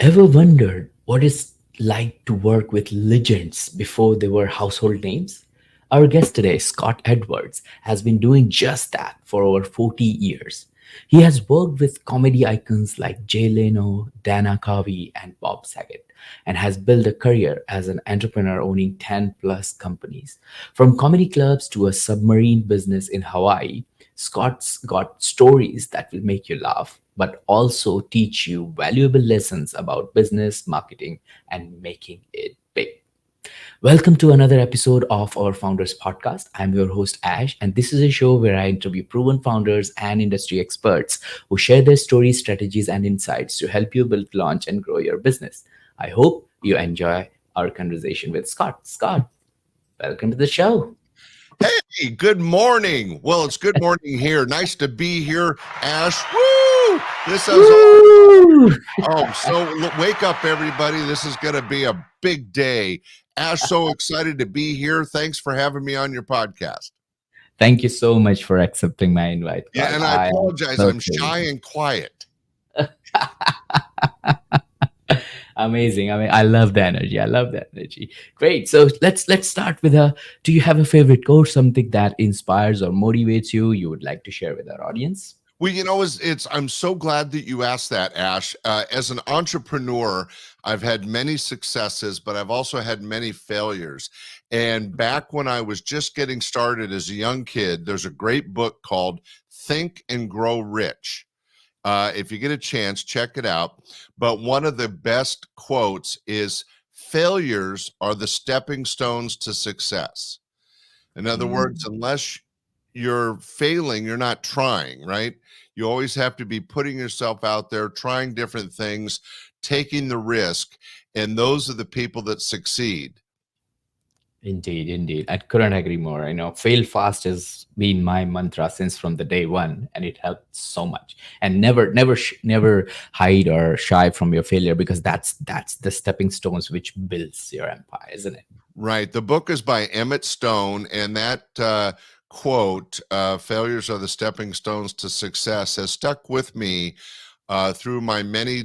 Ever wondered what it's like to work with legends before they were household names? Our guest today, Scott Edwards, has been doing just that for over 40 years. He has worked with comedy icons like Jay Leno, Dana Carvey, and Bob Saget, and has built a career as an entrepreneur owning 10 plus companies. From comedy clubs to a submarine business in Hawaii, Scott's got stories that will make you laugh, but also teach you valuable lessons about business, marketing, and making it big. Welcome to another episode of our Founders Podcast. I'm your host, Ash, and this is a show where I interview proven founders and industry experts who share their stories, strategies, and insights to help you build, launch, and grow your business. I hope you enjoy our conversation with Scott. Scott, welcome to the show. Hey, good morning. Well, it's good morning here. Nice to be here, Ash. Woo! This is Woo! wake up, everybody. This is going to be a big day. Ash, so excited to be here. Thanks for having me on your podcast. Thank you so much for accepting my invite, Yeah, Scott. and I I am apologize. so I'm thrilled. shy and quiet. Amazing. I mean, I love the energy. I love the energy. Great. So let's start with a. Do you have a favorite quote, something that inspires or motivates you? You would like to share with our audience? Well, it's I'm so glad that you asked that, Ash. As an entrepreneur, I've had many successes, but I've also had many failures. And back when I was just getting started as a young kid, there's a great book called Think and Grow Rich. If you get a chance, check it out. But one of the best quotes is failures are the stepping stones to success. In other words, Mm, unless you're failing, you're not trying, right? You always have to be putting yourself out there, trying different things, taking the risk. And those are the people that succeed. indeed, indeed. I couldn't agree more. Fail fast has been my mantra since from the day one, and it helped so much. And never hide or shy from your failure because that's the stepping stones which builds your empire, isn't it? Right. The book is by Emmett Stone, and that quote, failures are the stepping stones to success, has stuck with me through my many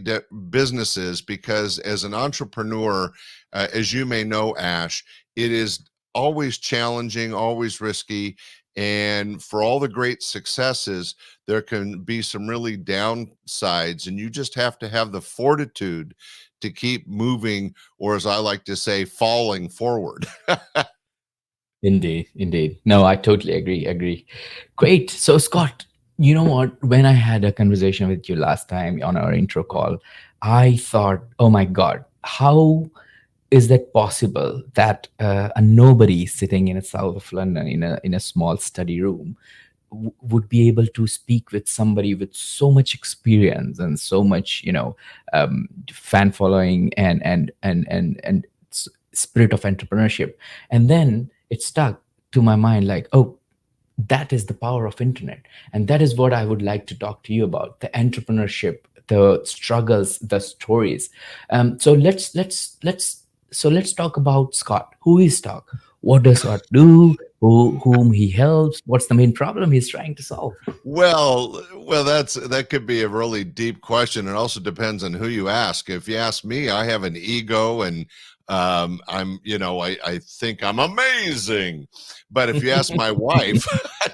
businesses because as an entrepreneur, as you may know, Ash, it is always challenging, always risky. And for all the great successes, there can be some really downsides, and you just have to have the fortitude to keep moving, or as I like to say, falling forward. Indeed, indeed. No, I totally agree. Great. So, Scott, you know what? When I had a conversation with you last time on our intro call, I thought, oh my God, how is that possible that a nobody sitting in a south of London in a small study room would be able to speak with somebody with so much experience and so much, fan following and spirit of entrepreneurship, and then it stuck to my mind like, oh, that is the power of internet, and that is what I would like to talk to you about: the entrepreneurship, the struggles, the stories. So let's talk about Scott. Who is Scott? What does Scott do? Whom he helps? What's the main problem he's trying to solve? Well, that could be a really deep question. It also depends on who you ask. If you ask me, I have an ego, and I think I'm amazing. But if you ask my wife,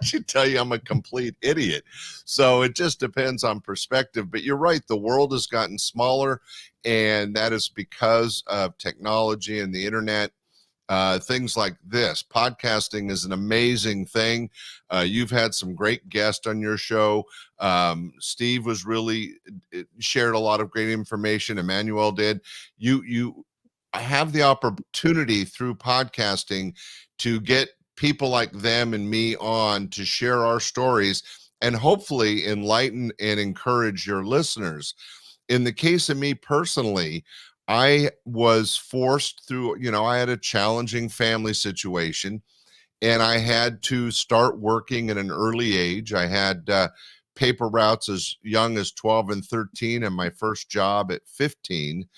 she'd tell you I'm a complete idiot. So it just depends on perspective. But you're right, the world has gotten smaller, and that is because of technology and the internet. Things like this. Podcasting is an amazing thing. You've had some great guests on your show. Steve was really shared a lot of great information. Emmanuel did. You have the opportunity through podcasting to get people like them and me on to share our stories and hopefully enlighten and encourage your listeners. In the case of me personally, I was forced through, I had a challenging family situation and I had to start working at an early age. I had paper routes as young as 12 and 13 and my first job at 15,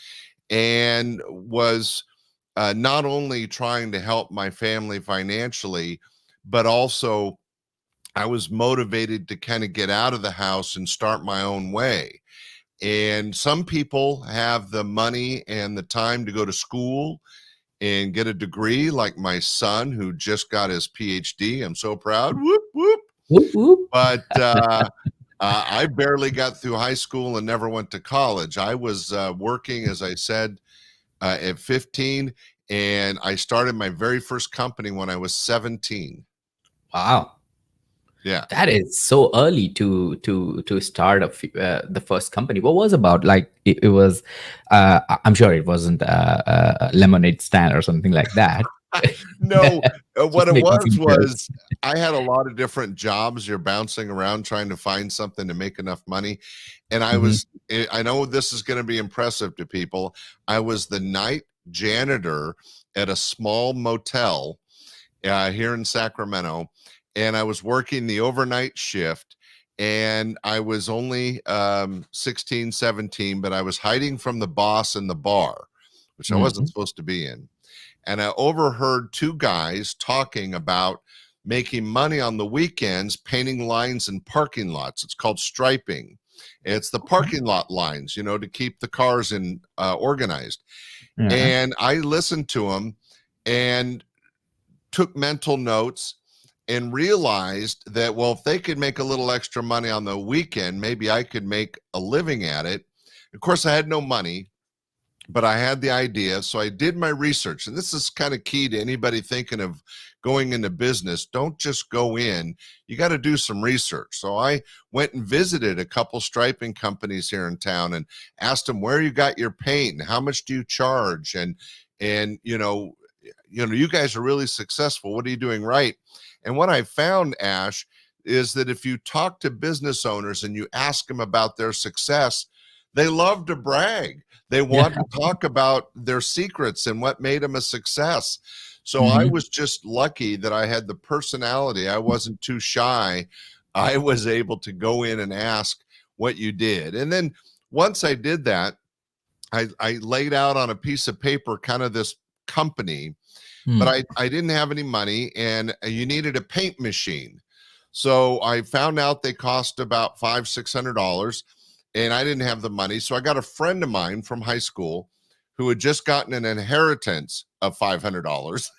and was not only trying to help my family financially, but also I was motivated to kind of get out of the house and start my own way. And some people have the money and the time to go to school and get a degree, like my son, who just got his PhD. I'm so proud. Whoop, whoop. Whoop, whoop. But I barely got through high school and never went to college. I was working, as I said, at 15, and I started my very first company when I was 17. Wow. Yeah. That is so early to start the first company. What was about? Like it was, I'm sure it wasn't a lemonade stand or something like that. No, what Just it making some jokes. was I had a lot of different jobs. You're bouncing around trying to find something to make enough money. And Hmm. I know this is going to be impressive to people. I was the night janitor at a small motel here in Sacramento, and I was working the overnight shift. And I was only 16, 17, but I was hiding from the boss in the bar, which I wasn't Hmm. supposed to be in. And I overheard two guys talking about making money on the weekends painting lines in parking lots. It's called striping. It's the parking lot lines, to keep the cars in organized. Yeah. And I listened to them and took mental notes and realized that, well, if they could make a little extra money on the weekend, maybe I could make a living at it. Of course, I had no money, but I had the idea. So I did my research. And this is kind of key to anybody thinking of going into business. Don't just go in, you got to do some research. So I went and visited a couple striping companies here in town and asked them where you got your paint and how much do you charge? And you guys are really successful. What are you doing right? And what I found, Ash, is that if you talk to business owners and you ask them about their success, they love to brag. They Yeah. want to talk about their secrets and what made them a success. So I Hmm. was just lucky that I had the personality. I wasn't too shy. I was able to go in and ask what you did. And then once I did that, I laid out on a piece of paper kind of this company, but I didn't have any money and you needed a paint machine. So I found out they cost about $600 and I didn't have the money. So I got a friend of mine from high school who had just gotten an inheritance of $500.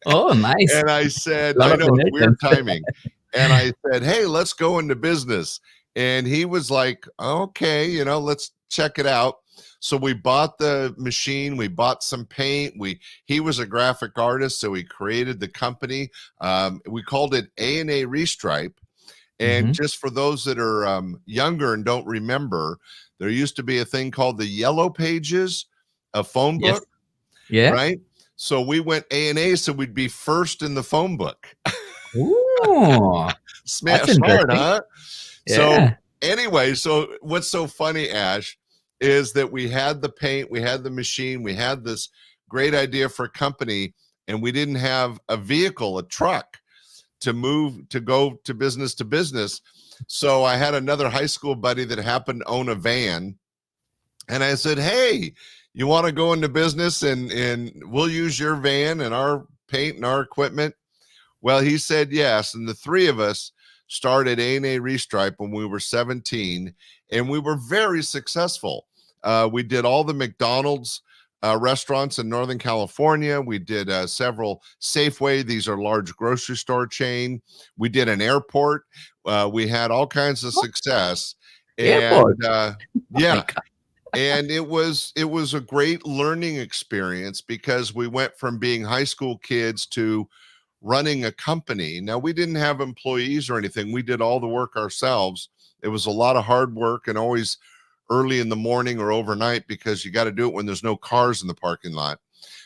Oh, nice. And I A said, lot I of know it's weird inheritance. timing. And I said, hey, let's go into business. And he was like, okay, let's check it out. So we bought the machine, we bought some paint. He was a graphic artist, so he created the company. We called it A&A Restripe. And Hmm. just for those that are younger and don't remember, there used to be a thing called the Yellow Pages, a phone Yes. book, Yeah. right? So we went A&A, so we'd be first in the phone book. Oh, that's Smart, interesting. huh? So Yeah. anyway, so what's so funny, Ash, is that we had the paint, we had the machine, we had this great idea for a company, and we didn't have a vehicle, a truck to move to go to business. So I had another high school buddy that happened to own a van. And I said, hey, you want to go into business and we'll use your van and our paint and our equipment? Well, he said yes, and the three of us started A&A Restripe when we were 17, and we were very successful. We did all the McDonald's restaurants in Northern California. We did several Safeway. These are large grocery store chain. We did an airport. We had all kinds of Oh, success, airport. and Oh my yeah, God. and it was a great learning experience because we went from being high school kids to running a company. Now, we didn't have employees or anything. We did all the work ourselves. It was a lot of hard work and always early in the morning or overnight because you got to do it when there's no cars in the parking lot.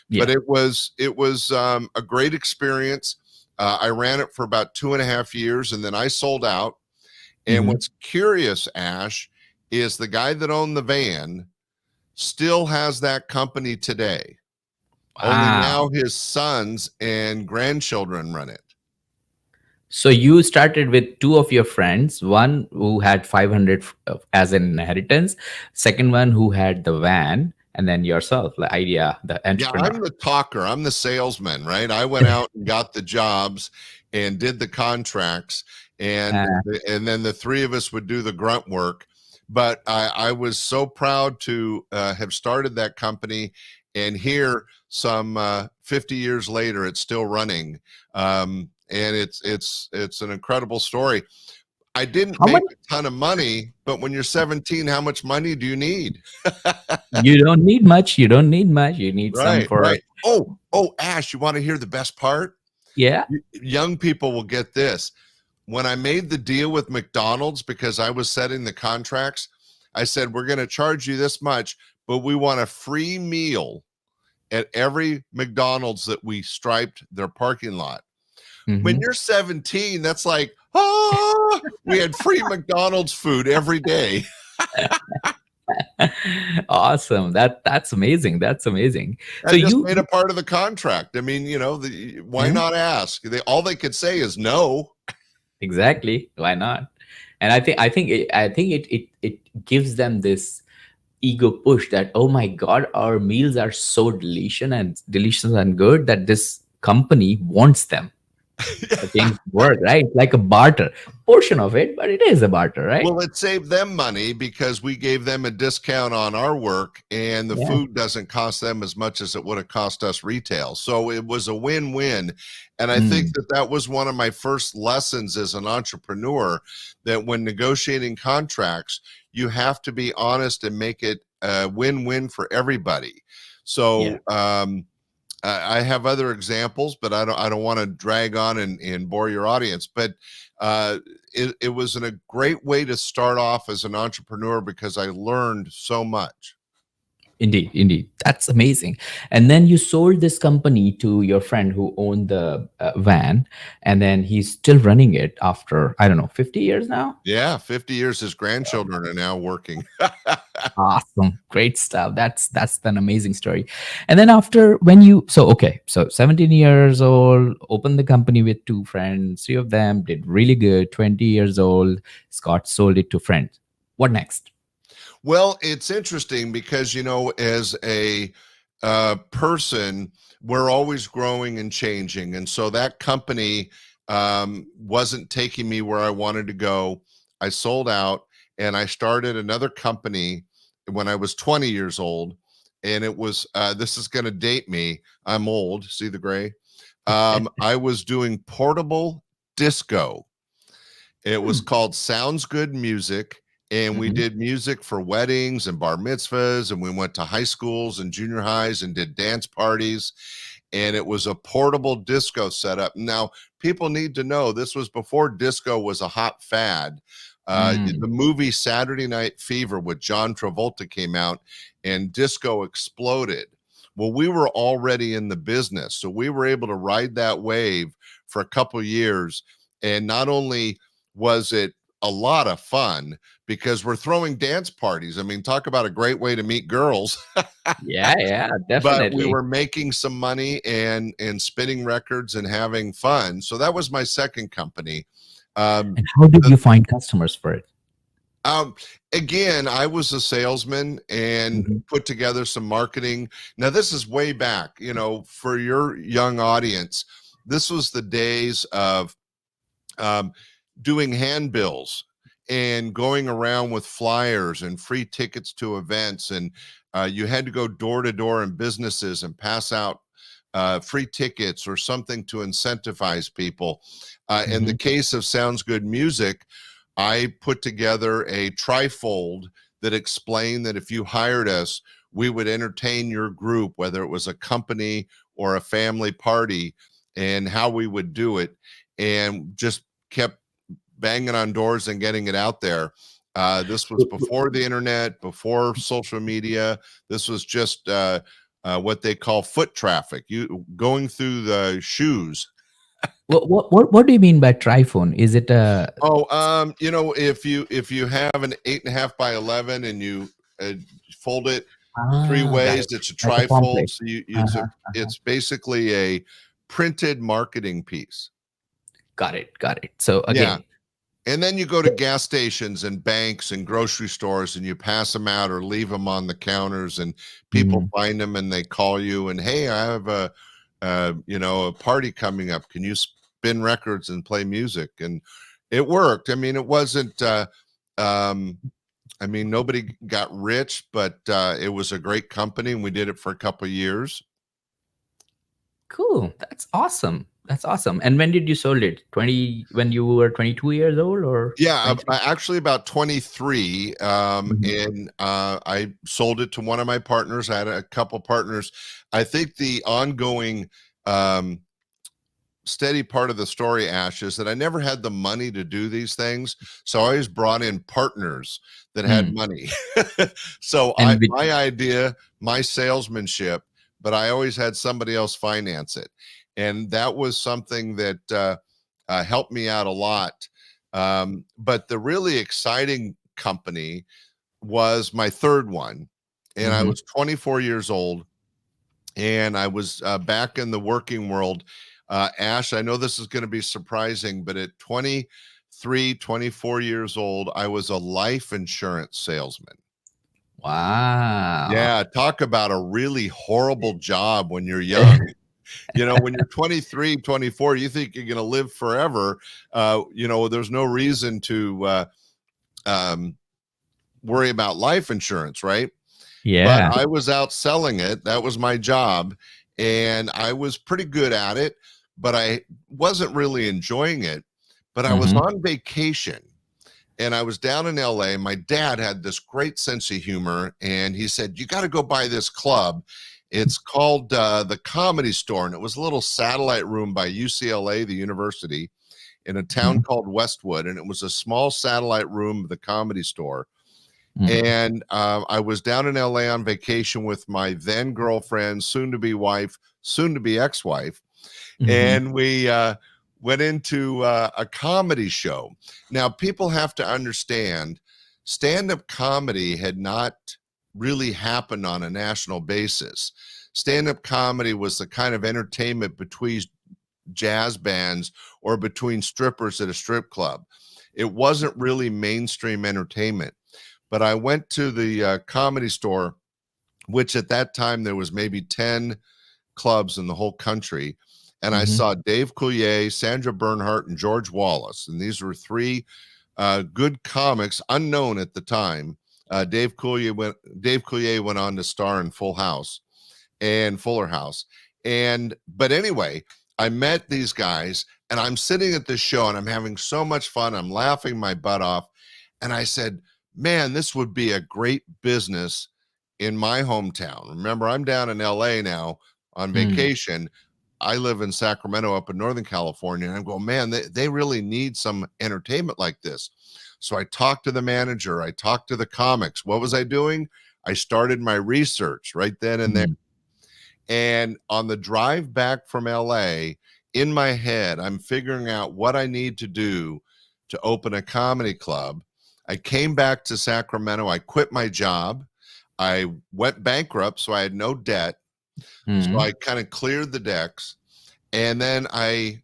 But Yeah. it was a great experience. I ran it for about 2.5 years and then I sold out. And Hmm. what's curious, Ash, is the guy that owned the van still has that company today. Only now Wow. his sons and grandchildren run it. So you started with two of your friends, one who had 500 as an inheritance, second one who had the van, and then yourself, the idea, the Yeah, entrepreneur. I'm the talker. I'm the salesman, right? I went out and got the jobs and did the contracts, and Uh, and then the three of us would do the grunt work. but I was so proud to have started that company. And here, some 50 years later, it's still running. And it's an incredible story. I didn't How make much? a ton of money, but when you're 17, how much money do you need? You don't need much. You don't need much. You need some Right, for, right. Oh, Ash, you want to hear the best part? yeah. Young people will get this. When I made the deal with McDonald's, because I was setting the contracts, I said, we're going to charge you this much, but we want a free meal at every McDonald's that we striped their parking lot. When Hmm. you're 17, that's like, ah, we had free McDonald's food every day. Awesome. That's amazing. That's amazing. So I just you, made a part of the contract. I mean, why yeah, not ask? All they could say is no. exactly. Why not? And I think it gives them this ego push that, oh my god, our meals are so delicious and good that this company wants them against work, right? Like a barter portion of it, but it is a barter, right? Well, it saved them money because we gave them a discount on our work, and the Yeah. food doesn't cost them as much as it would have cost us retail. So it was a win-win. And I think Mm, that that was one of my first lessons as an entrepreneur, that when negotiating contracts, you have to be honest and make it a win-win for everybody. yeah. So I have other examples, but I don't want to drag on and bore your audience. But uh, it was a great way to start off as an entrepreneur because I learned so much. Indeed, indeed. That's amazing. And then you sold this company to your friend who owned the van, and then he's still running it after, I don't know, 50 years now? Yeah, 50 years. His grandchildren are now working. Awesome. Great stuff. That's an amazing story. And then after when you so okay, so 17 years old, opened the company with two friends, three of them did really good. 20 years old, Scott sold it to friends. What next? Well, it's interesting because, as a person, we're always growing and changing. And so that company wasn't taking me where I wanted to go. I sold out and I started another company when I was 20 years old. And it was, this is going to date me. I'm old. See the gray? I was doing portable disco. It was Hmm. called Sounds Good Music, and we Mhm. did music for weddings and bar mitzvahs, and we went to high schools and junior highs and did dance parties. And it was a portable disco setup. Now, people need to know this was before disco was a hot fad. The Mm. movie Saturday Night Fever with John Travolta came out, and disco exploded. Well, we were already in the business, so we were able to ride that wave for a couple years. And not only was it a lot of fun because we're throwing dance parties. I mean, talk about a great way to meet girls. Yeah, yeah, But we definitely. were making some money and spinning records and having fun. So that was my second company. Um, And how did the, you find customers for it? um, Again, I was a salesman and Mhm. put together some marketing. Now, this is way back, for your young audience. This was the days of um, doing handbills and going around with flyers and free tickets to events. And you had to go door to door in businesses and pass out free tickets or something to incentivize people. In the Mhm. case of Sounds Good Music, I put together a trifold that explained that if you hired us, we would entertain your group, whether it was a company or a family party, and how we would do it. And just kept banging on doors and getting it out there. This was before the internet, before social media. This was just what they call foot traffic. You going through the shoes. What do you mean by triphone? Is it a Oh, if you have an 8.5 by 11 and you uh, fold it three got ways, it. it's a Like a trifold. pamphlet. So Uh-huh. it's basically a printed marketing piece. Got it. Got it. So Yeah. again, And then you go to gas stations and banks and grocery stores and you pass them out or leave them on the counters and people mhm. find them and they call you and, hey, I have a party coming up. Can you spin records and play music? And it worked. I mean, it wasn't um I mean, nobody got rich, but it was a great company, and we did it for a couple of years. Cool. That's awesome. That's awesome. And when did you sold it? 20 when you were 22 years old or Yeah, 23? actually about 23, Mhm. and I sold it to one of my partners. I had a couple partners. I think the ongoing um, steady part of the story, Ash, is that I never had the money to do these things, so I always brought in partners that had Mm. money. So And with my idea, my salesmanship, but I always had somebody else finance it, and that was something that helped me out a lot. But the really exciting company was my third one, and I Mhm. was 24 years old, and I was back in the working world. Ash, I know this is going to be surprising, but at 23, 24 years old, I was a life insurance salesman. Wow. Yeah, talk about a really horrible job when you're young. You know, when you're 23, 24, you think you're going to live forever. There's no reason to um, worry about life insurance, right? But Yeah. I was out selling it. That was my job. And I was pretty good at it, but I wasn't really enjoying it. But I was Mhm. on vacation and I was down in LA. My dad had this great sense of humor. And he said, "You got to go by this club. It's called the Comedy Store." And it was a little satellite room by UCLA, the university, in a town Mhm. called Westwood. And it was a small satellite room of the Comedy Store. Mm. And I was down in LA on vacation with my then girlfriend, soon to be wife, soon to be ex wife. Mhm. And we went into a comedy show. Now, people have to understand stand up comedy had not really happened on a national basis. Stand up comedy was the kind of entertainment between jazz bands or between strippers at a strip club. It wasn't really mainstream entertainment. But I went to the Comedy Store, which at that time there was maybe 10 clubs in the whole country, and I Mhm. saw Dave Coulier, Sandra Bernhardt, and George Wallace, and these were three good comics, unknown at the time. Dave Coulier went on to star in Full House and Fuller House. But anyway, I met these guys and I'm sitting at this show and I'm having so much fun. I'm laughing my butt off. And I said, "Man, this would be a great business in my hometown." Remember, I'm down in LA now on Mm. vacation. I live in Sacramento up in Northern California. And I'm going, "Man, they really need some entertainment like this." So I talked to the manager, I talked to the comics. What was I doing? I started my research right then and there. Mm. And on the drive back from LA, in my head, I'm figuring out what I need to do to open a comedy club. I came back to Sacramento. I quit my job. I went bankrupt, so I had no debt. So Mm. I kind of cleared the decks. And then I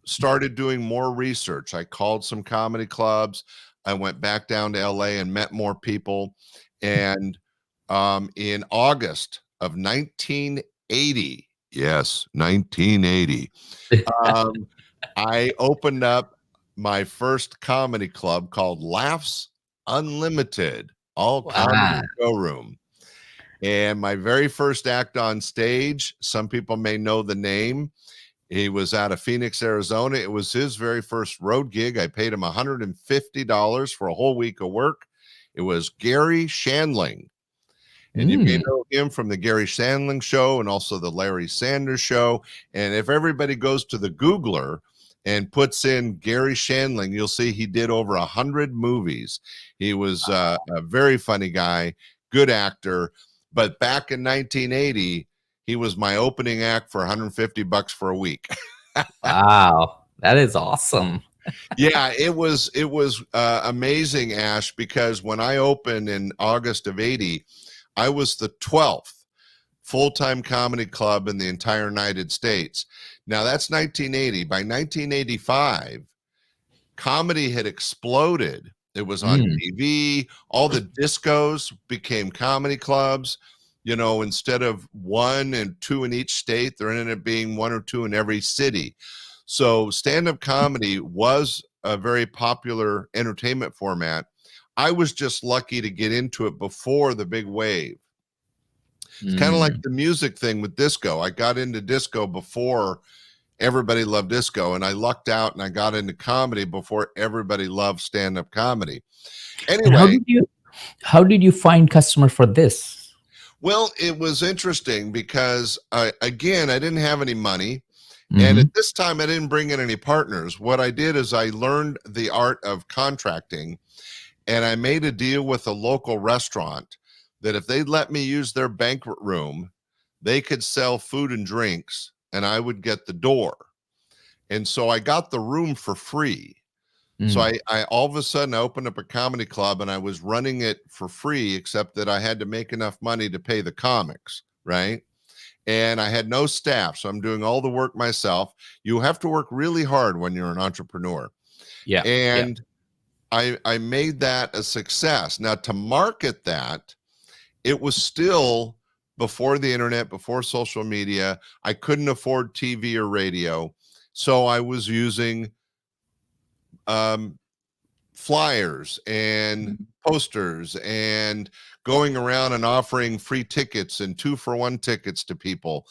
started doing more research. I called some comedy clubs. I went back down to LA and met more people. And in August of 1980, yes, 1980, um, I opened up my first comedy club called Laughs Unlimited, all Wow. comedy showroom. And my very first act on stage, some people may know the name. He was out of Phoenix, Arizona. It was his very first road gig. I paid him $150 for a whole week of work. It was Gary Shandling. And you may Mm. know him from the Gary Shandling show and also the Larry Sanders show. And if everybody goes to the Googler and puts in Gary Shandling, you'll see he did over 100 movies. He was a very funny guy, good actor. But back in 1980, he was my opening act for 150 bucks for a week. Wow. That is awesome. Yeah, it was amazing, Ash, because when I opened in August of 80, I was the 12th full-time comedy club in the entire United States. Now that's 1980. By 1985, comedy had exploded. It was on Mm. TV. All the discos became comedy clubs. You know, instead of one and two in each state, there ended up being one or two in every city. So stand up comedy was a very popular entertainment format. I was just lucky to get into it before the big wave. It's kind of like Mm. the music thing with disco. I got into disco before everybody loved disco, and I lucked out and I got into comedy before everybody loved stand-up comedy. And Anyway, how did you find customer for this? well, it was interesting because again, I didn't have any money. And Mm-hmm. at this time, I didn't bring in any partners. What I did is I learned the art of contracting, and I made a deal with a local restaurant that if they'd let me use their banquet room, they could sell food and drinks, and I would get the door. And so I got the room for free. So Mm. I all of a sudden I opened up a comedy club and I was running it for free, except that I had to make enough money to pay the comics, right? And I had no staff. So I'm doing all the work myself. You have to work really hard when you're an entrepreneur. Yeah, yeah. And I made that a success. Now to market that, it was still before the internet, before social media. I couldn't afford TV or radio. So I was using um, flyers and posters and going around and offering free tickets and 2-for-1 tickets to people.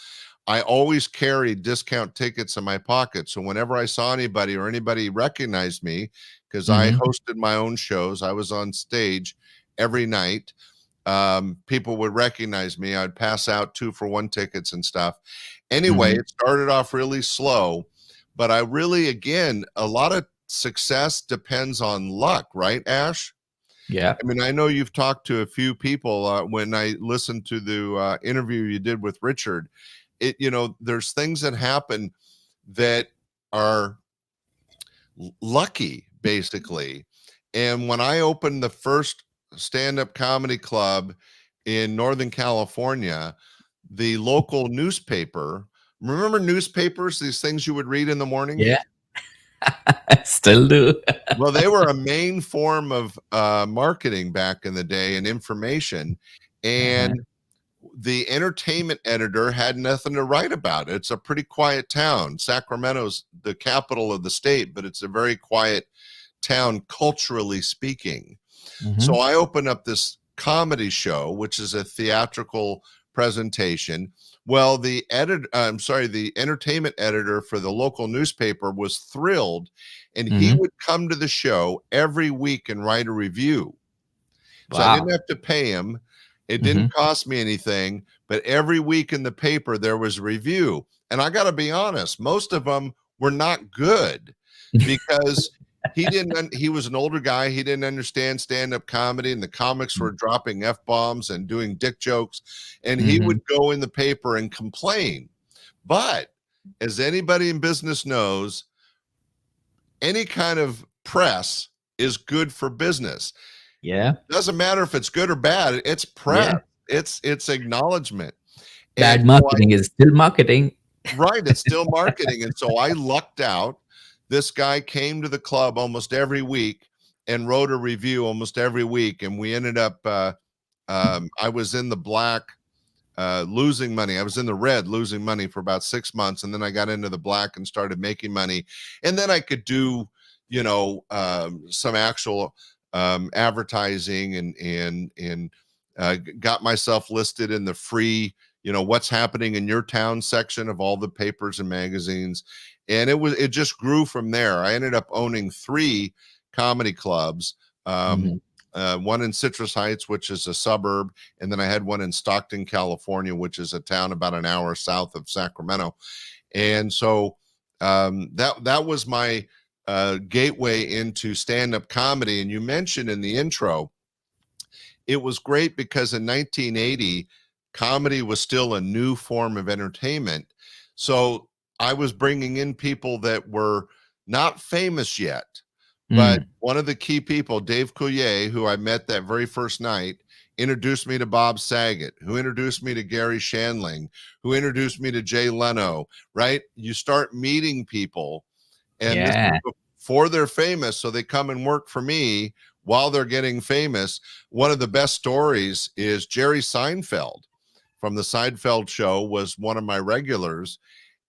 I always carried discount tickets in my pocket. So whenever I saw anybody or anybody recognized me, because I Mm-hmm. hosted my own shows, I was on stage every night. People would recognize me. I'd pass out 2-for-1 tickets and stuff. Anyway, Mm-hmm. it started off really slow, but I really, again, a lot of success depends on luck, right, Ash? Yeah. I mean, I know you've talked to a few people. When I listened to the interview you did with Richard, there's things that happen that are lucky, basically. And when I opened the first stand-up comedy club in Northern California, the local newspaper, remember newspapers, these things you would read in the morning? Yeah. I still do. Well, they were a main form of marketing back in the day and information. Uh-huh. And the entertainment editor had nothing to write about. It's a pretty quiet town. Sacramento's the capital of the state, but it's a very quiet town, culturally speaking. Mm-hmm. So I opened up this comedy show, which is a theatrical presentation. Well, the entertainment editor for the local newspaper was thrilled, and he Mm-hmm. would come to the show every week and write a review. So I didn't Wow. have to pay him. It Mm-hmm. didn't cost me anything, but every week in the paper there was a review. And I got to be honest, most of them were not good because he was an older guy, he didn't understand stand-up comedy, and the comics were dropping F-bombs and doing dick jokes, and he Mm-hmm. would go in the paper and complain. But as anybody in business knows, any kind of press is good for business. Yeah. Doesn't matter if it's good or bad, it's press. Yeah. It's acknowledgement. And Bad so I marketing is still marketing. right, it's still marketing. And so I lucked out. This guy came to the club almost every week and wrote a review almost every week. And we ended up I was in the black losing money. I was in the red losing money for about 6 months. And then I got into the black and started making money. And then I could do, some actual advertising and got myself listed in the free, what's happening in your town section of all the papers and magazines. And it just grew from there. I ended up owning 3 comedy clubs. Um, Mm-hmm. one in Citrus Heights, which is a suburb, and then I had one in Stockton, California, which is a town about an hour south of Sacramento. And so that was my gateway into stand-up comedy. And you mentioned in the intro, it was great because in 1980, comedy was still a new form of entertainment. So I was bringing in people that were not famous yet, but Mm. one of the key people, Dave Coulier, who I met that very first night, introduced me to Bob Saget, who introduced me to Gary Shandling, who introduced me to Jay Leno, right? You start meeting people, and this Yeah. is before they're famous, so they come and work for me while they're getting famous. One of the best stories is Jerry Seinfeld from the Seinfeld show was one of my regulars,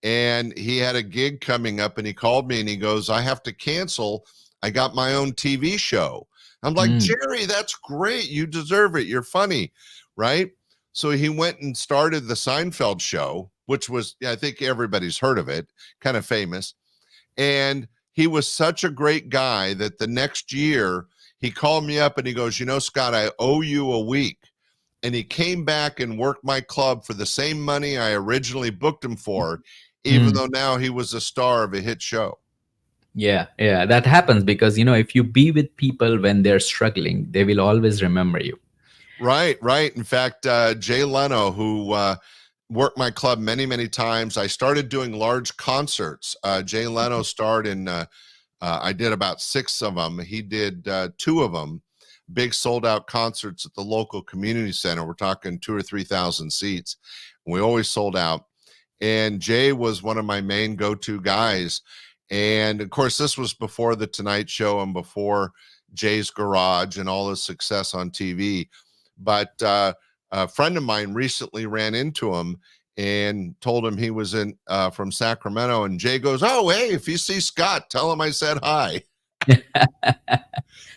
and he had a gig coming up and he called me and he goes, I have to cancel. I got my own TV show. I'm like, Mm. Jerry, that's great. You deserve it. You're funny, right? So he went and started the Seinfeld show, which was, I think everybody's heard of it, kind of famous. And he was such a great guy that the next year he called me up and he goes, Scott, I owe you a week. And he came back and worked my club for the same money I originally booked him for, even Mm. though now he was a star of a hit show. Yeah, yeah, that happens because if you be with people when they're struggling, they will always remember you. Right, right. In fact, Jay Leno, who worked my club many, many times, I started doing large concerts. Jay Leno starred in, I did about 6 of them. He did 2 of them, big sold out concerts at the local community center. We're talking 2 or 3,000 seats. We always sold out. And Jay was one of my main go-to guys. And of course, this was before the Tonight Show and before Jay's Garage and all his success on TV. But a friend of mine recently ran into him and told him he was in from Sacramento. And Jay goes, "Oh, hey, if you see Scott, tell him I said hi." And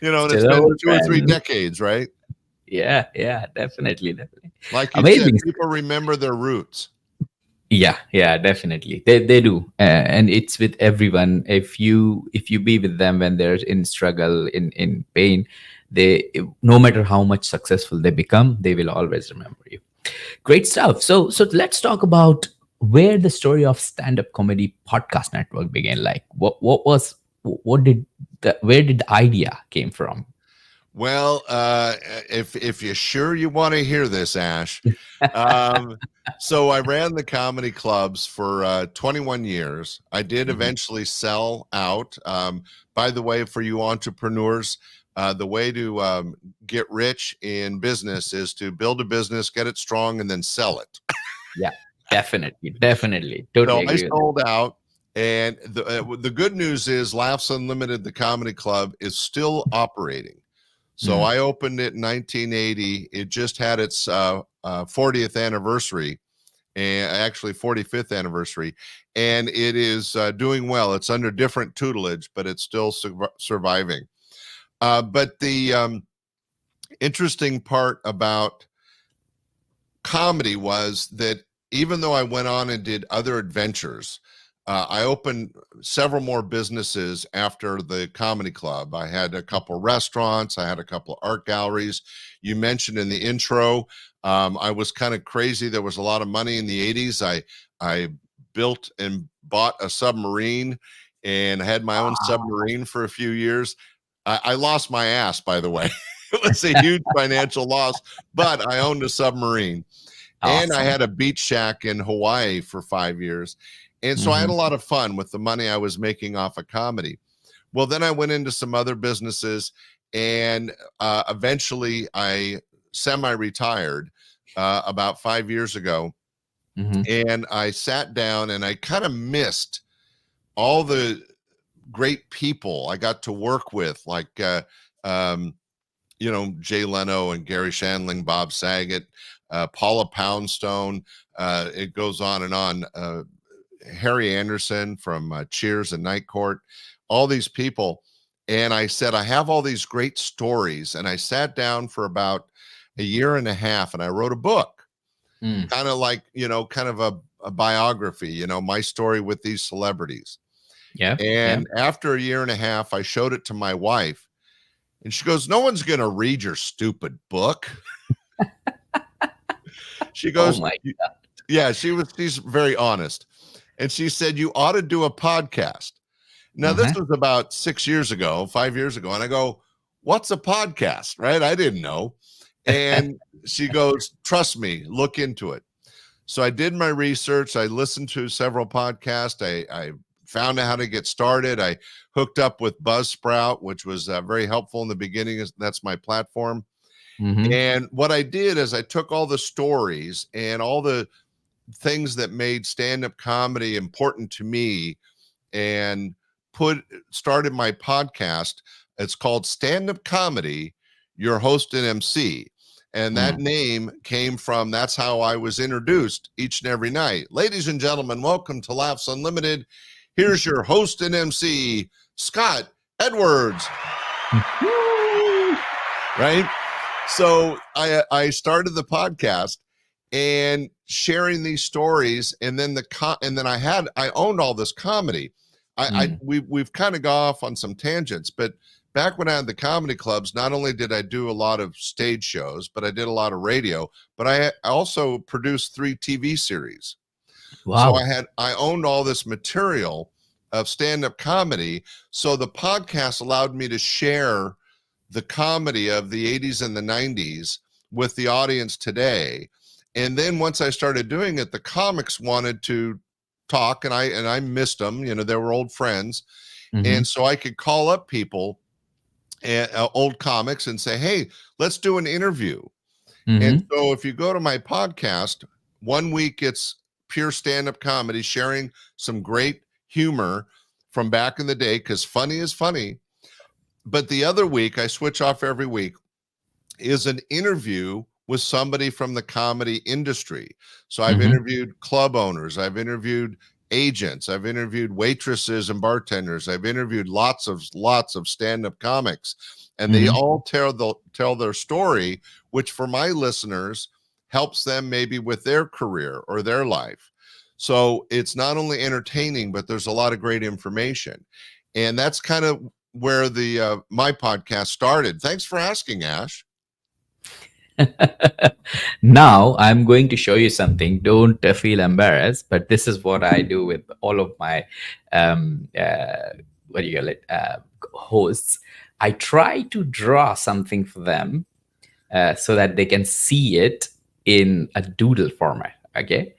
it's Still been old 2 or 3 friend. decades, right? Yeah, yeah, definitely, definitely. Like you said, Amazing. people remember their roots. Yeah, yeah, definitely. They do, and it's with everyone. If you be with them when they're in struggle, in pain, they no matter how much successful they become, they will always remember you. Great stuff. So let's talk about where the story of stand-up comedy podcast network began. Like, what did where did the idea came from? Well, if you're sure you want to hear this, Ash, um, so I ran the comedy clubs for 21 years. I did Mhm. eventually sell out. By the way, for you entrepreneurs, the way to get rich in business is to build a business, get it strong, and then sell it. Yeah, definitely, definitely, So totally I agree with that. sold out. And the good news is Laughs Unlimited, the comedy club, is still operating. So Mm. I opened it in 1980. It just had its 40th anniversary, and actually 45th anniversary, and it is doing well. It's under different tutelage, but it's still surviving. But the interesting part about comedy was that even though I went on and did other adventures, I opened several more businesses after the comedy club. I had a couple restaurants, I had a couple art galleries. You mentioned in the intro, I was kind of crazy. There was a lot of money in the 80s. I built and bought a submarine and had my own submarine for a few years. I lost my ass, by the way. It was a huge financial loss, but I owned a submarine and I Awesome. had a beach shack in Hawaii for 5 years. And so I had a Hmm. lot of fun with the money I was making off of comedy. Well, then I went into some other businesses and eventually I semi retired about 5 years ago. Hmm. And I sat down and I kind of missed all the great people I got to work with, like, um, Jay Leno and Gary Shandling, Bob Saget, Paula Poundstone. It goes on and on. Harry Anderson from Cheers and Night Court, all these people. And I said, I have all these great stories. And I sat down for about a year and a half and I wrote a book, Mm. kind of like, kind of a biography, my story with these celebrities. Yeah, yeah. And after a year and a half, I showed it to my wife and she goes, "No one's going to read your stupid book." She Oh goes, my. Yeah, she's very honest. And she said, "You ought to do a podcast." Now, this Uh-huh. was about 6 years ago, 5 years ago. And I go, "What's a podcast?" Right? I didn't know. And she goes, "Trust me, look into it." So I did my research. I listened to several podcasts. I found out how to get started. I hooked up with Buzzsprout, which was very helpful in the beginning. That's my platform. Hmm. And what I did is I took all the stories and all the things that made stand-up comedy important to me and put started my podcast. It's called Stand Up Comedy, Your Host and MC. And that Mm. name came from that's how I was introduced each and every night. Ladies and gentlemen, welcome to Laughs Unlimited. Here's your host and MC, Scott Edwards. right? So I started the podcast and sharing these stories, and then and then I owned all this comedy. Mm. We've kind of gone off on some tangents, but back when I had the comedy clubs, not only did I do a lot of stage shows, but I did a lot of radio. But I also produced 3 TV series. So Wow. I owned all this material of stand-up comedy. So the podcast allowed me to share the comedy of the 80s and the 90s with the audience today. And then once I started doing it, the comics wanted to talk, and I missed them. You know, they were old friends. Mm-hmm. And so I could call up people, old comics, and say, "Hey, let's do an interview." And Mm-hmm. so if you go to my podcast, one week it's pure stand-up comedy, sharing some great humor from back in the day, because funny is funny. But the other week, I switch off every week, is an interview with somebody from the comedy industry. So I've Mm-hmm. interviewed club owners, I've interviewed agents, I've interviewed waitresses and bartenders, I've interviewed lots of stand-up comics, and they Mm-hmm. all tell their story, which for my listeners helps them maybe with their career or their life. So it's not only entertaining, but there's a lot of great information, and that's kind of where the my podcast started. Thanks for asking, Ash. Now I'm going to show you something. Don't feel embarrassed, but this is what I do with all of my um, uh, what do you call it hosts. I try to draw something for them so that they can see it in a doodle format. Okay,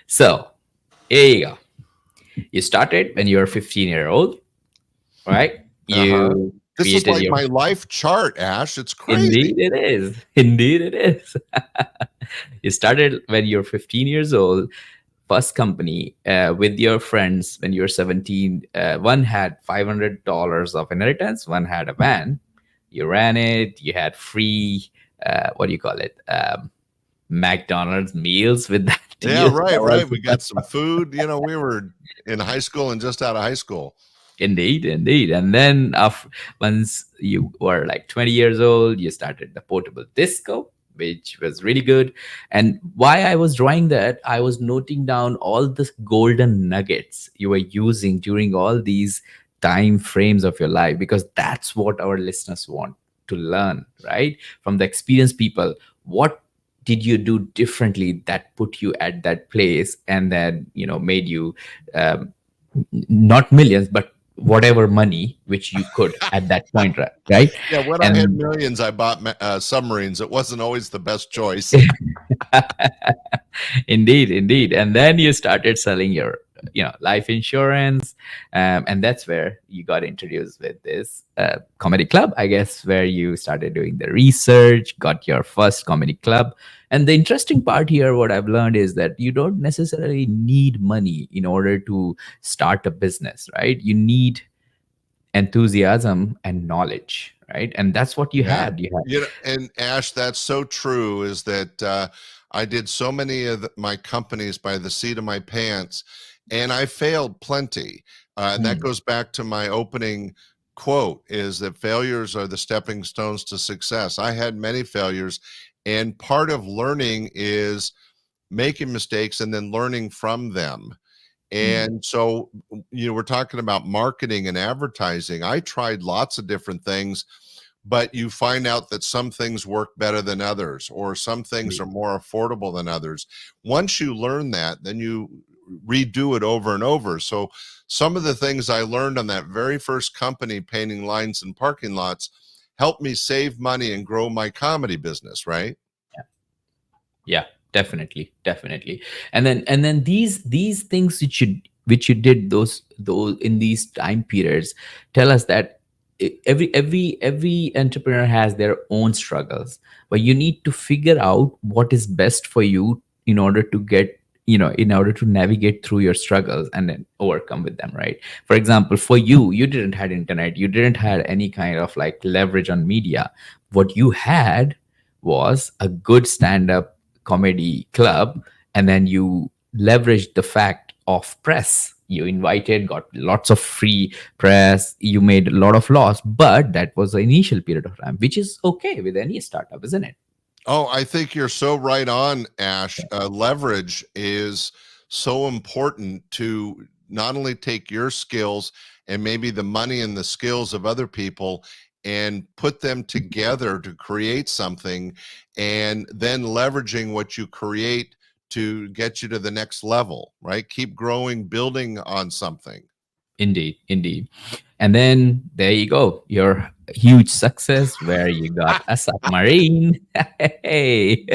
so here you go. You started when you were 15-year-old, right? Uh-huh. You This is created like your. my life chart, Ash. It's Indeed, crazy. it is. Indeed, it is. You started when you're 15 years old, first company with your friends when you're 17. One had $500 of inheritance, one had a van. You ran it, you had free, what do you call it? McDonald's meals with that to Yeah, use. right, That right. was We got some food. You know, we were in high school and just out of high school. Indeed, indeed. And then once you were like 20 years old, you started the portable disco, which was really good. And why I was drawing that, I was noting down all the golden nuggets you were using during all these time frames of your life, because that's what our listeners want to learn, right? From the experienced people. What did you do differently that put you at that place and then, made you um, not millions, but whatever money which you could at that point, right? Yeah, when I had And millions, I bought submarines. It wasn't always the best choice. indeed, indeed. And then you started selling your, life insurance, and that's where you got introduced with this comedy club, I guess, where you started doing the research, got your first comedy club. And the interesting part here, what I've learned is that you don't necessarily need money in order to start a business, right? You need enthusiasm and knowledge, right? And that's what you Yeah. had. You had. You know, and Ash, that's so true, is that I did so many of my companies by the seat of my pants, and I failed plenty. And that Mm, goes back to my opening quote, is that failures are the stepping stones to success. I had many failures, and part of learning is making mistakes and then learning from them. mm, And so, we're talking about marketing and advertising. I tried lots of different things, but you find out that some things work better than others, or some things are indeed. more affordable than others. Once you learn that, then you redo it over and over. So, some of the things I learned on that very first company, painting lines in parking lots, helped me save money and grow my comedy business, right? Yeah, definitely, definitely. And then these things which you did, those in these time periods, tell us that every entrepreneur has their own struggles, but you need to figure out what is best for you in order to get, in order to navigate through your struggles and then overcome with them, right? For example, for you, you didn't had internet, you didn't had any kind of like leverage on media. What you had was a good stand-up comedy club, and then you leverage the fact of press, You invited, got lots of free press, you made a lot of loss, but that was the initial period of time, which is okay with any startup, isn't it? Oh, I think you're so right on, Ash. Leverage is so important to not only take your skills and maybe the money and the skills of other people and put them together to create something, and then leveraging what you create to get you to the next level, right? Keep growing, building on something. Indeed, indeed. And then there you go, your huge success where you got a submarine. Hey,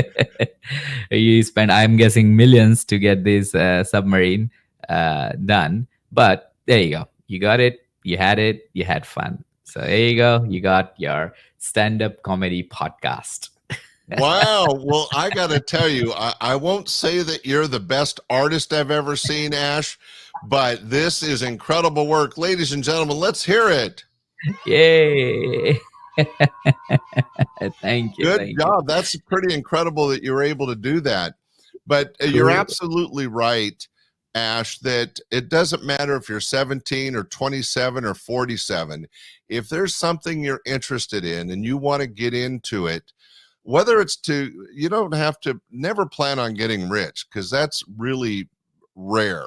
you spent, I'm guessing, millions to get this submarine done. But there you go, you got it, you had it, you had fun. So there you go, you got your stand-up comedy podcast. Wow. Well, I got to tell you, I won't say that you're the best artist I've ever seen, Ash, but this is incredible work. Ladies and gentlemen, let's hear it. Yay. Thank you, Good thank you. job. That's pretty incredible that you were able to do that. But you're Cool. absolutely right, Ash, that it doesn't matter if you're 17 or 27 or 47. If there's something you're interested in and you want to get into it, whether it's to, you don't have to, never plan on getting rich because that's really rare.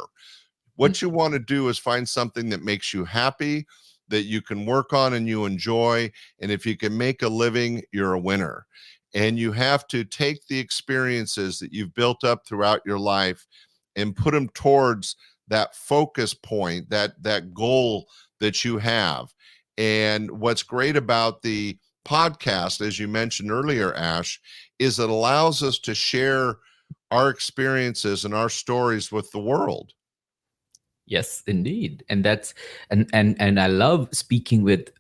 What you want to do is find something that makes you happy, that you can work on and you enjoy. And if you can make a living, you're a winner. And you have to take the experiences that you've built up throughout your life and put them towards that focus point, that goal that you have. And what's great about the podcast, as you mentioned earlier, Ash, is it allows us to share our experiences and our stories with the world. Yes, indeed, and that's and I love speaking with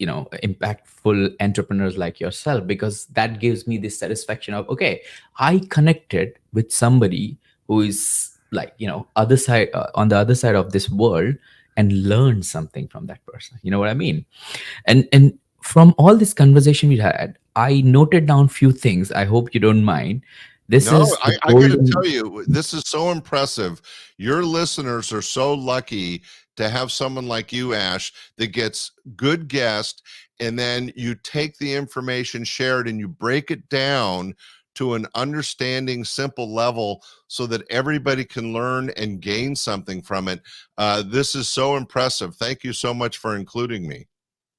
impactful entrepreneurs like yourself, because that gives me this satisfaction of, okay, I connected with somebody who is like, other side, on the other side of this world, and learned something from that person. You know what I mean? And from all this conversation we had, I noted down few things. I hope you don't mind. This No, is the I got to golden. tell you, this is so impressive. Your listeners are so lucky to have someone like you, Ash, that gets good guest, and then you take the information shared and you break it down to an understanding, simple level so that everybody can learn and gain something from it. This is so impressive. Thank you so much for including me.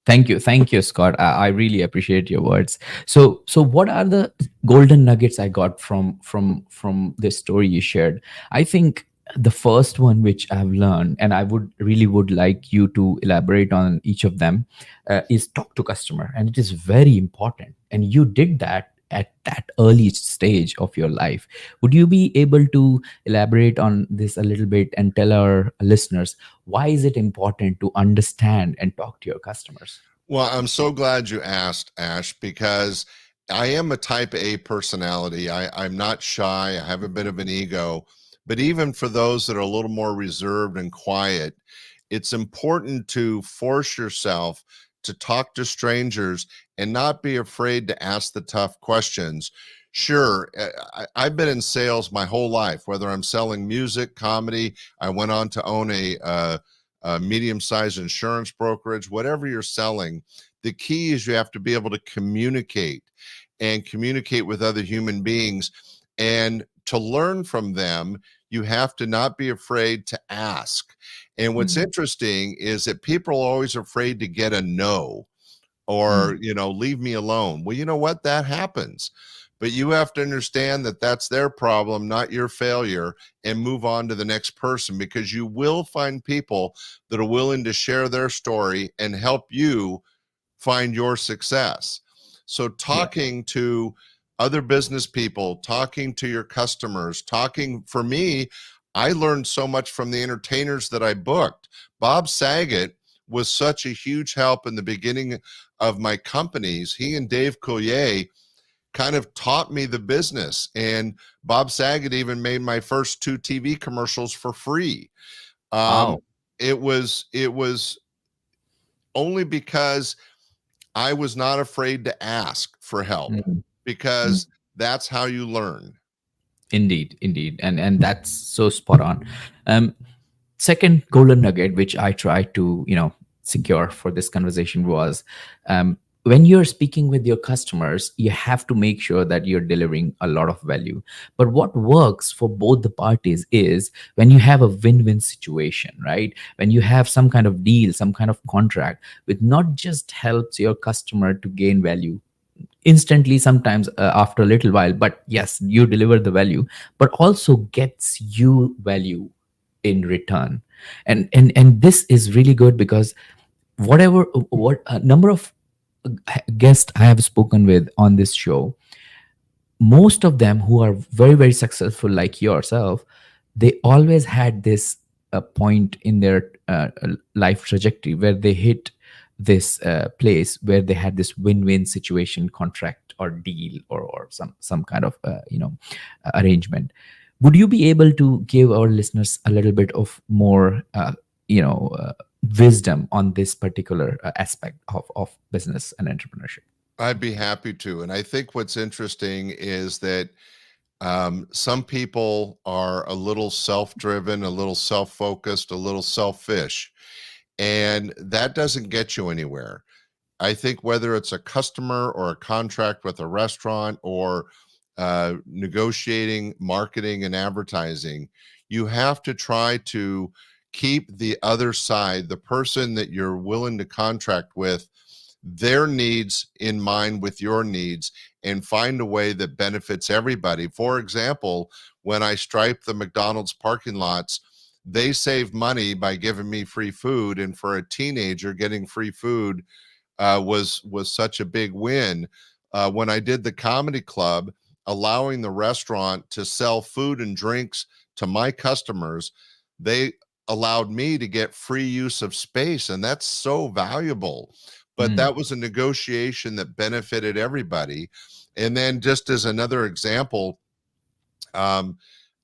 Thank you, Scott. I really appreciate your words. So what are the golden nuggets I got from this story you shared? I think the first one which I've learned, and I would like you to elaborate on each of them, is talk to customer, and it is very important. And you did that at that early stage of your life. Would you be able to elaborate on this a little bit and tell our listeners why is it important to understand and talk to your customers? Well, I'm so glad you asked, Ash, because I am a type A personality. I'm not shy. I have a bit of an ego. But even for those that are a little more reserved and quiet, it's important to force yourself to talk to strangers and not be afraid to ask the tough questions. Sure, I've been in sales my whole life, whether I'm selling music, comedy. I went on to own a medium-sized insurance brokerage, whatever you're selling. The key is you have to be able to communicate and communicate with other human beings. And to learn from them, you have to not be afraid to ask. And what's Mm, interesting is that people are always afraid to get a no mm, or, leave me alone. Well, you know what? That happens. But you have to understand that that's their problem, not your failure, and move on to the next person because you will find people that are willing to share their story and help you find your success. So, yeah. talking to other business people, talking to your customers, talking for me, I learned so much from the entertainers that I booked. Bob Saget was such a huge help in the beginning of my companies. He and Dave Coulier kind of taught me the business. And Bob Saget even made my first two TV commercials for free. Um, Wow. it was only because I was not afraid to ask for help Mm, mm. because that's how you learn. Indeed, indeed, and that's so spot on. Um, Second golden nugget which I try to secure for this conversation was, when you're speaking with your customers, you have to make sure that you're delivering a lot of value. But what works for both the parties is when you have a win-win situation, right? When you have some kind of deal, some kind of contract, which not just helps your customer to gain value instantly, sometimes after a little while, but yes, you deliver the value, but also gets you value in return. And this is really good because whatever what a number of guests I have spoken with on this show, most of them who are very very successful like yourself, they always had this point in their life trajectory where they hit this place where they had this win-win situation, contract or deal, or some kind of arrangement. Would you be able to give our listeners a little bit of more you know uh, wisdom on this particular aspect of business and entrepreneurship? I'd be happy to. And I think what's interesting is that some people are a little self driven, a little self focused, a little selfish, and that doesn't get you anywhere. I think whether it's a customer or a contract with a restaurant or negotiating marketing and advertising, you have to try to keep the other side, the person that you're willing to contract with, their needs in mind with your needs, and find a way that benefits everybody. For example, when I stripe the McDonald's parking lots, they save money by giving me free food. And for a teenager, getting free food was such a big win. When I did the comedy club, allowing the restaurant to sell food and drinks to my customers, they allowed me to get free use of space, and that's so valuable. But Mm, that was a negotiation that benefited everybody. And then, just as another example, um,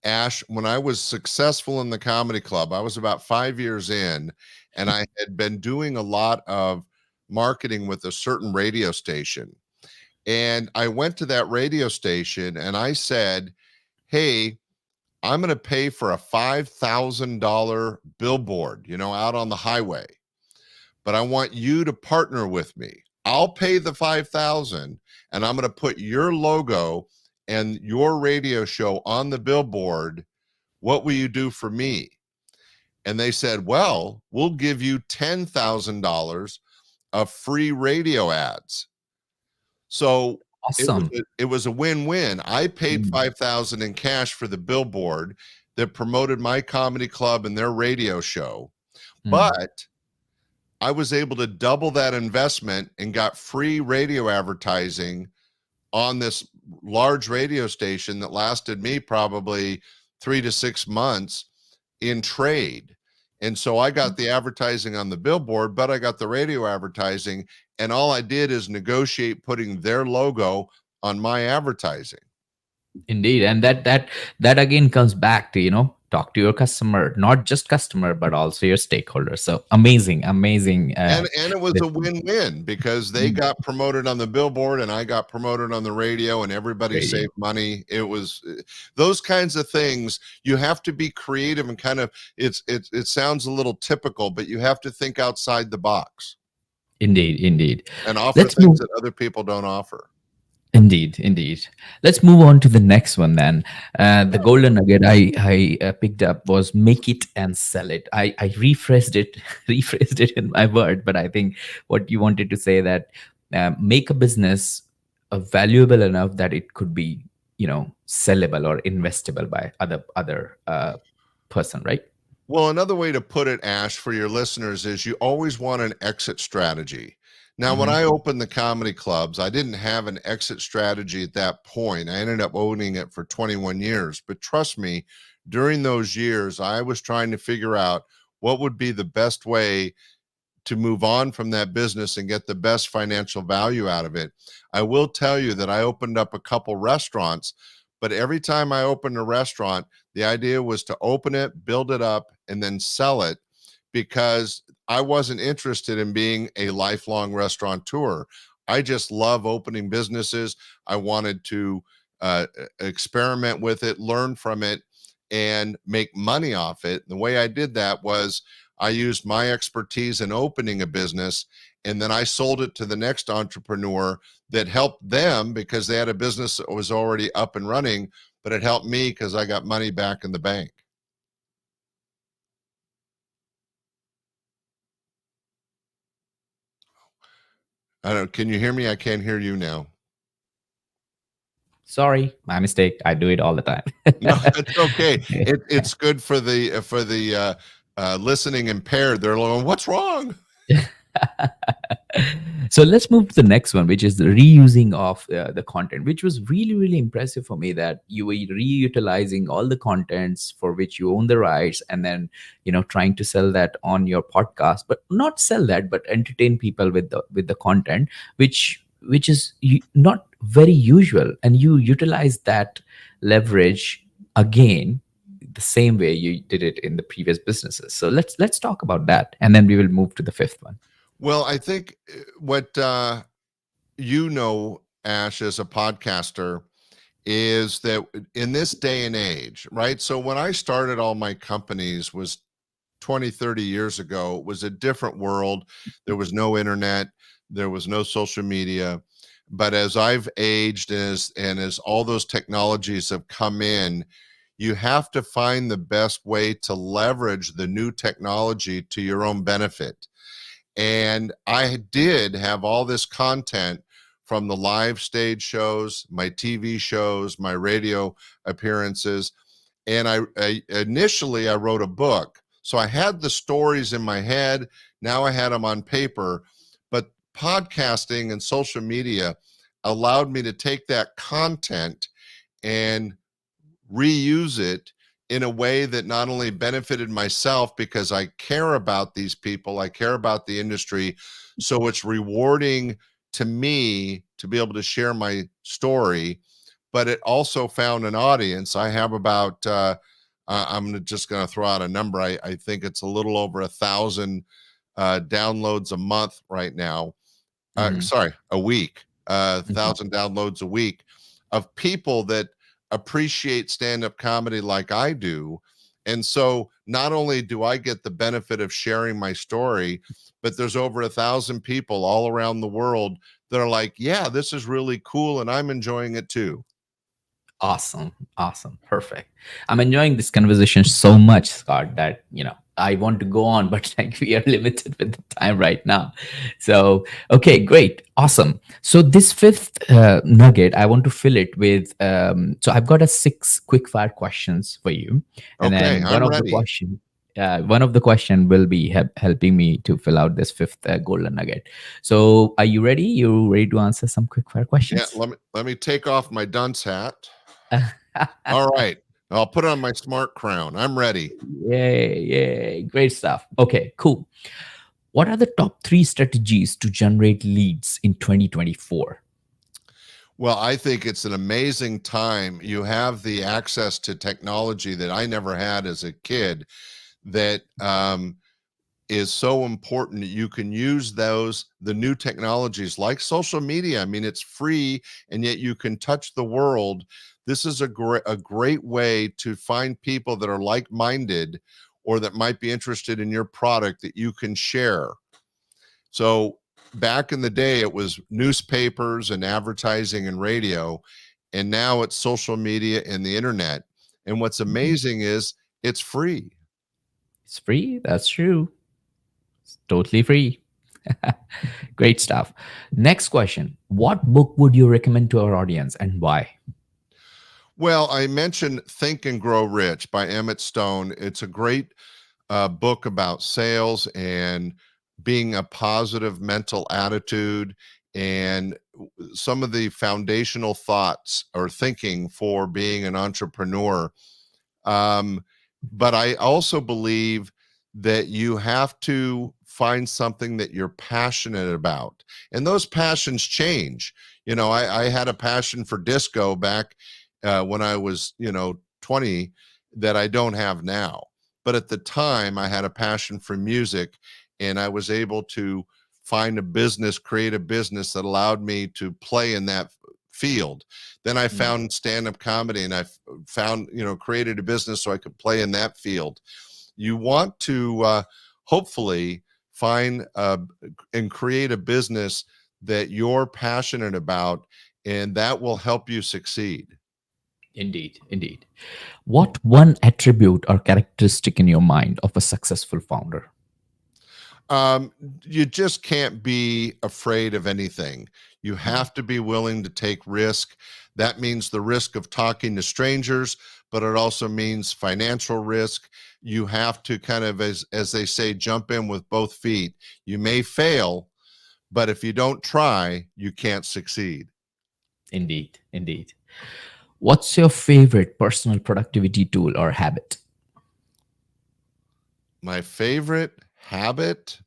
Ash, when I was successful in the comedy club, I was about 5 years in, and I had been doing a lot of marketing with a certain radio station. And I went to that radio station and I said, "Hey, I'm going to pay for a $5,000 billboard, out on the highway, but I want you to partner with me. I'll pay the 5,000 and I'm going to put your logo and your radio show on the billboard. What will you do for me?" And they said, "Well, we'll give you $10,000 of free radio ads." So awesome. it was a win-win. I paid Mm, 5,000 in cash for the billboard that promoted my comedy club and their radio show, mm. but I was able to double that investment and got free radio advertising on this large radio station that lasted me probably 3 to 6 months in trade. And so I got the advertising on the billboard, but I got the radio advertising. And all I did is negotiate putting their logo on my advertising. Indeed, and that again comes back to talk to your customer, not just customer, but also your stakeholders. So amazing, amazing. And it was a win-win because they Mm, got promoted on the billboard and I got promoted on the radio and everybody radio. saved money. It was those kinds of things. You have to be creative and kind of it sounds a little typical, but you have to think outside the box Indeed, indeed. and offer Let's things move. that other people don't offer. Indeed, indeed. Let's move on to the next one then. The golden nugget I picked up was make it and sell it. I rephrased it, rephrased it in my word, but I think what you wanted to say that make a business valuable enough that it could be sellable or investable by other person, right? Well, another way to put it, Ash, for your listeners is you always want an exit strategy. Now, when Hmm. I opened the comedy clubs, I didn't have an exit strategy at that point. I ended up owning it for 21 years. But trust me, during those years, I was trying to figure out what would be the best way to move on from that business and get the best financial value out of it. I will tell you that I opened up a couple restaurants, but every time I opened a restaurant, the idea was to open it, build it up, and then sell it because I wasn't interested in being a lifelong restaurateur. I just love opening businesses. I wanted to experiment with it, learn from it, and make money off it. The way I did that was I used my expertise in opening a business, and then I sold it to the next entrepreneur that helped them because they had a business that was already up and running, but it helped me because I got money back in the bank. I don't, can you hear me? I can't hear you now. Sorry, my mistake. I do it all the time. No, it's okay. It's good for the listening impaired. They're like, what's wrong? So let's move to the next one, which is the reusing of the content, which was really, really impressive for me that you were reutilizing all the contents for which you own the rights, and then trying to sell that on your podcast, but not sell that, but entertain people with the content, which is not very usual, and you utilize that leverage again the same way you did it in the previous businesses. So let's talk about that, and then we will move to the fifth one. Well, I think what Ash, as a podcaster, is that in this day and age, right? So when I started all my companies was 20, 30 years ago, it was a different world. There was no internet, there was no social media. But as I've aged and as all those technologies have come in, you have to find the best way to leverage the new technology to your own benefit. And I did have all this content from the live stage shows, my TV shows, my radio appearances. And I initially I wrote a book. So I had the stories in my head. Now I had them on paper. But podcasting and social media allowed me to take that content and reuse it in a way that not only benefited myself because I care about these people, I care about the industry. So it's rewarding to me to be able to share my story, but it also found an audience. I have about, I'm just going to throw out a number. I think it's a little over 1,000 downloads a month right now. Mhm. Sorry, a week, Mhm. 1,000 downloads a week of people that appreciate stand-up comedy like I do. And so not only do I get the benefit of sharing my story, but there's over 1,000 people all around the world that are like, yeah, this is really cool and I'm enjoying it too. Awesome. Awesome. Perfect. I'm enjoying this conversation so much, Scott, that, I want to go on, but like we are limited with the time right now. So, okay, great. Awesome. So this fifth nugget, I want to fill it with, so I've got a six quick fire questions for you. And Okay, then I'm ready. one of the question will be helping me to fill out this fifth golden nugget. So are you ready? You ready to answer some quick fire Yeah, questions? let me take off my dunce hat. All right. I'll put on my smart crown. I'm ready. Yay, yay. Great stuff. Okay, cool. What are the top three strategies to generate leads in 2024? Well, I think it's an amazing time. You have the access to technology that I never had as a kid that is so important. You can use the new technologies like social media. I mean, it's free and yet you can touch the world. This is a great way to find people that are like-minded or that might be interested in your product that you can share. So back in the day, it was newspapers and advertising and radio, and now it's social media and the internet. And what's Mhm. amazing is it's free. It's free. That's true. It's totally free. Great stuff. Next question. What book would you recommend to our audience and why? Well, I mentioned Think and Grow Rich by Emmett Stone. It's a great book about sales and being a positive mental attitude and some of the foundational thoughts or thinking for being an entrepreneur. But I also believe that you have to find something that you're passionate about. And those passions change. I had a passion for disco back when I was, 20 that I don't have now. But at the time, I had a passion for music and I was able to find a business, create a business that allowed me to play in that field. Then I Mm. found stand-up comedy, and I found, created a business so I could play in that field. You want to hopefully find and create a business that you're passionate about, and that will help you succeed. Indeed, indeed. What one attribute or characteristic in your mind of a successful founder? Um, you just can't be afraid of anything. You Mm. have to be willing to take risk. That means the risk of talking to strangers, but it also means financial risk. You have to kind of, as they say, jump in with both feet. You may fail, but if you don't try, you can't succeed. Indeed, indeed. What's your favorite personal productivity tool or habit? My favorite habit,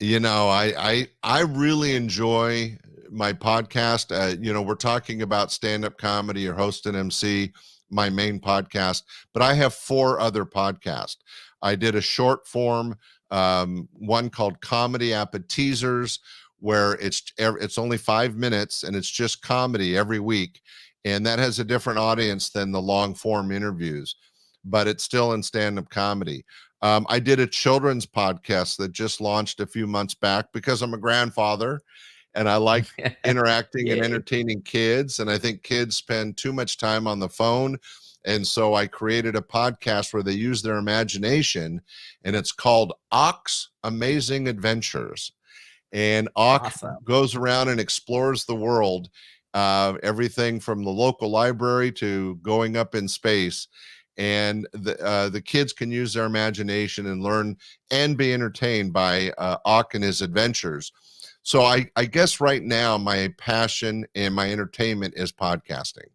I really enjoy my podcast. We're talking about stand-up comedy or host and MC, my main podcast, but I have four other podcasts. I did a short form one called Comedy Appetizers, where it's only 5 minutes and it's just comedy every week, and that has a different audience than the long form interviews, but it's still in stand-up comedy. I did a children's podcast that just launched a few months back because I'm a grandfather and I like interacting and Yay. entertaining kids. And I think kids spend too much time on the phone. And so I created a podcast where they use their imagination, and it's called Ock's Amazing Adventures. And Auk Awesome. goes around and explores the world, everything from the local library to going up in space. And the kids can use their imagination and learn and be entertained by Auk and his adventures. So I guess right now my passion and my entertainment is podcasting.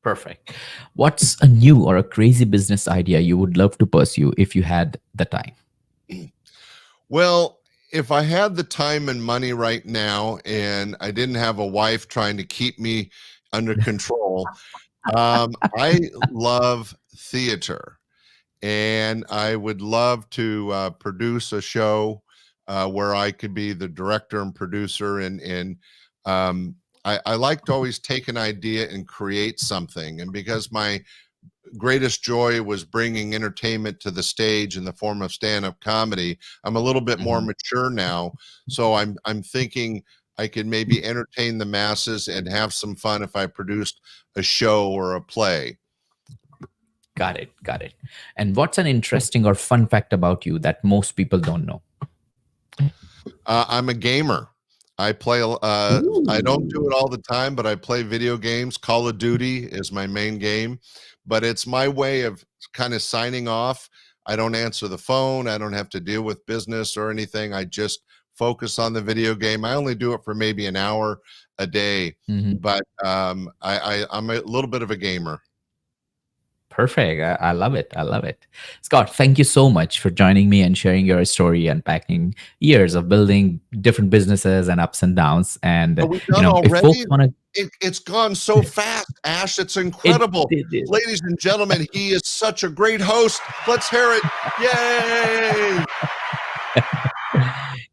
Perfect. What's a new or a crazy business idea you would love to pursue if you had the time? Well, if I had the time and money right now and I didn't have a wife trying to keep me under control, I love theater, and I would love to produce a show where I could be the director and producer. And I like to always take an idea and create something. And because my greatest joy was bringing entertainment to the stage in the form of stand-up comedy, I'm a little bit more Mhm. mature now, so I'm thinking I could maybe entertain the masses and have some fun if I produced a show or a play. Got it. Got it. And what's an interesting or fun fact about you that most people don't know? I'm a gamer. I don't do it Ooh. all the time, but I play video games. Call of Duty is my main game, but it's my way of kind of signing off. I don't answer the phone. I don't have to deal with business or anything. I just focus on the video game. I only do it for maybe an hour a day, Mhm. but I'm a little bit of a gamer. Perfect. I love it. I love it. Scott, thank you so much for joining me and sharing your story, unpacking years of building different businesses and ups and downs. And, Are we done if folks already? want to, It's gone so fast, Ash. It's it, incredible. it, Ladies and gentlemen, he is such a great host. Let's hear it. Yay!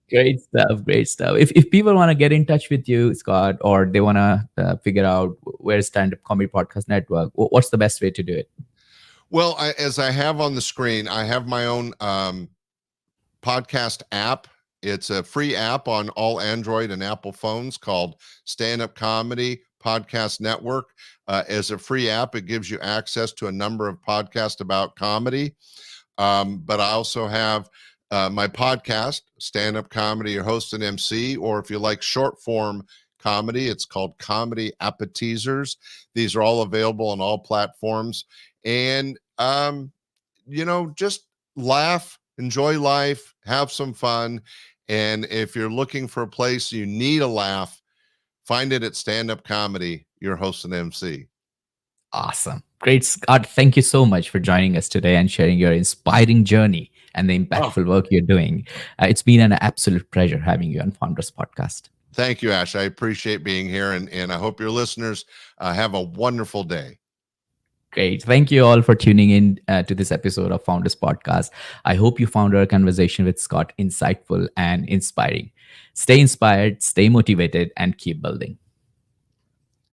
Great stuff. Great stuff. If people want to get in touch with you, Scott, or they want to figure out where Stand Up Comedy Podcast Network, what's the best way to do it? Well, as I have on the screen, I have my own podcast app. It's a free app on all Android and Apple phones called Stand Up Comedy Podcast Network. As a free app, it gives you access to a number of podcasts about comedy. But I also have my podcast, Stand Up Comedy or Host and MC, or if you like short form comedy, it's called Comedy Appetizers. These are all available on all platforms. And, just laugh, enjoy life, have some fun. And if you're looking for a place you need a laugh, find it at Stand Up Comedy, your host and MC. Awesome. Great, Scott. Thank you so much for joining us today and sharing your inspiring journey and the Oh, impactful work you're doing. It's been an absolute pleasure having you on Founders Podcast. thank you, Ash. I appreciate being here, and I hope your listeners have a wonderful day. Great. Thank you all for tuning in to this episode of Founders Podcast. I hope you found our conversation with Scott insightful and inspiring. Stay inspired, stay motivated, and keep building.